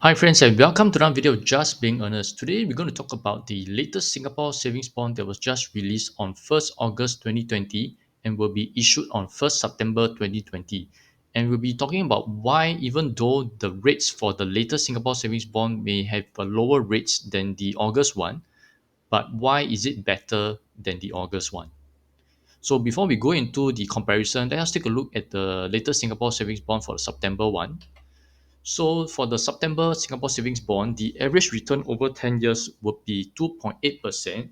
Hi friends and welcome to another video of Just Being Earnest. Today we're going to talk about the latest Singapore savings bond that was just released on 1st August 2020 and will be issued on 1st September 2020. And we'll be talking about why even though the rates for the latest Singapore savings bond may have a lower rates than the August one, but why is it better than the August one? So before we go into the comparison, let us take a look at the latest Singapore savings bond for the September one. So for the September Singapore savings bond, the average return over 10 years would be 2.8%,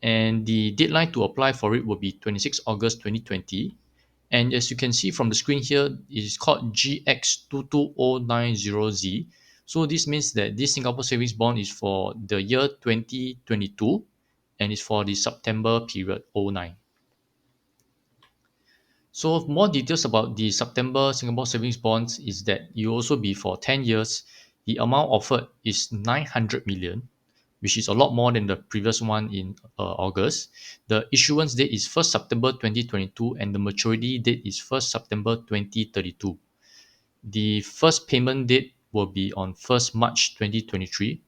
and the deadline to apply for it will be 26 August 2020. And as you can see from the screen here, it is called GX22090Z. So this means that this Singapore savings bond is for the year 2022 and is for the September period '09. So more details about the September Singapore savings bonds is that you also be for 10 years. The amount offered is 900 million, which is a lot more than the previous one in August. The issuance date is 1st September 2022 and the maturity date is 1st September 2032. The first payment date will be on 1st March 2023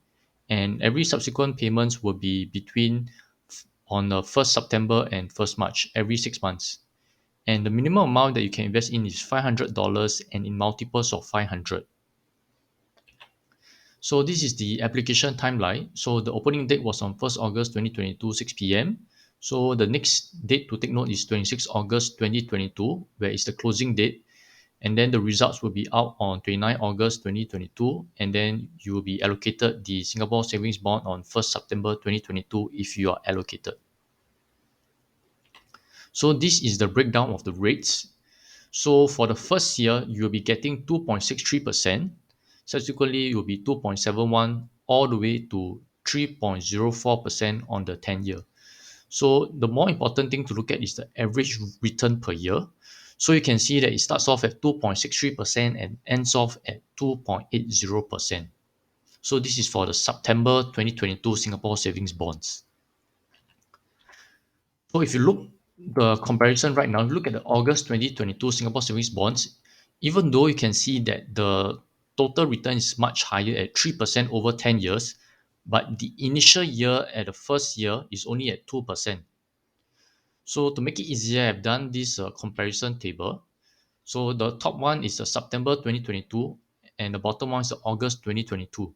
and every subsequent payments will be between on 1st September and 1st March every 6 months. And the minimum amount that you can invest in is $500 and in multiples of 500. So this is the application timeline. So the opening date was on 1st August 2022, 6 p.m. So the next date to take note is 26 August 2022, where is the closing date. And then the results will be out on 29 August 2022. And then you will be allocated the Singapore savings bond on 1st September 2022 if you are allocated. So this is the breakdown of the rates. So for the first year, you'll be getting 2.63%. Subsequently, you'll be 2.71 all the way to 3.04% on the 10-year. So the more important thing to look at is the average return per year. So you can see that it starts off at 2.63% and ends off at 2.80%. So this is for the September 2022 Singapore savings bonds. So if you look the comparison right now, if you look at the August 2022 Singapore savings bonds, even though you can see that the total return is much higher at 3% over 10 years, but the initial year at the first year is only at 2%. So to make it easier, I've done this comparison table. So the top one is the September 2022 and the bottom one is the August 2022.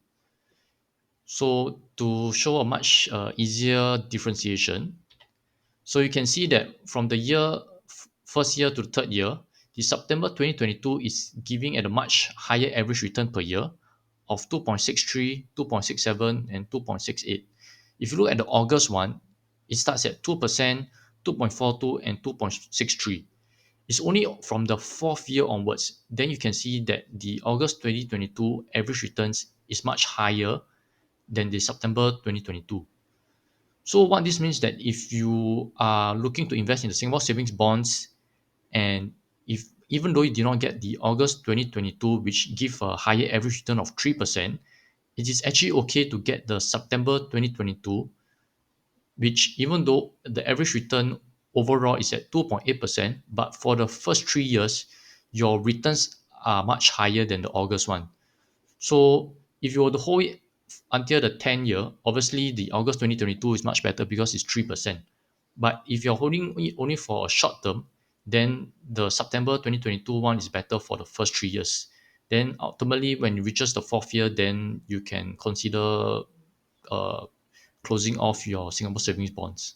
So to show a much easier differentiation, so you can see that from the first year to the third year, the September 2022 is giving at a much higher average return per year of 2.63, 2.67, and 2.68. If you look at the August one, it starts at 2%, 2.42, and 2.63. It's only from the fourth year onwards, then you can see that the August 2022 average returns is much higher than the September 2022. So what this means that if you are looking to invest in the Singapore savings bonds, and if even though you did not get the August 2022, which give a higher average return of 3%, it is actually okay to get the September 2022, which even though the average return overall is at 2.8%, but for the first 3 years, your returns are much higher than the August one. So if you were to hold it until the 10-year, obviously the August 2022 is much better because it's 3%. But if you're holding it only for a short term, then the September 2022 one is better for the first 3 years. Then ultimately, when it reaches the fourth year, then you can consider uh, closing off your Singapore savings bonds.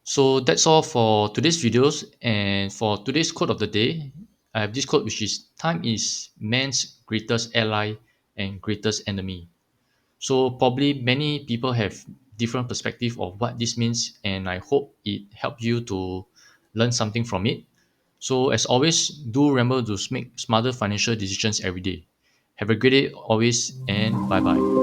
So that's all for today's videos. And for today's quote of the day, I have this quote which is time is man's greatest ally and greatest enemy. So probably many people have different perspective of what this means, and I hope it helped you to learn something from it. So as always, do remember to make smarter financial decisions every day. Have a great day always, and bye bye.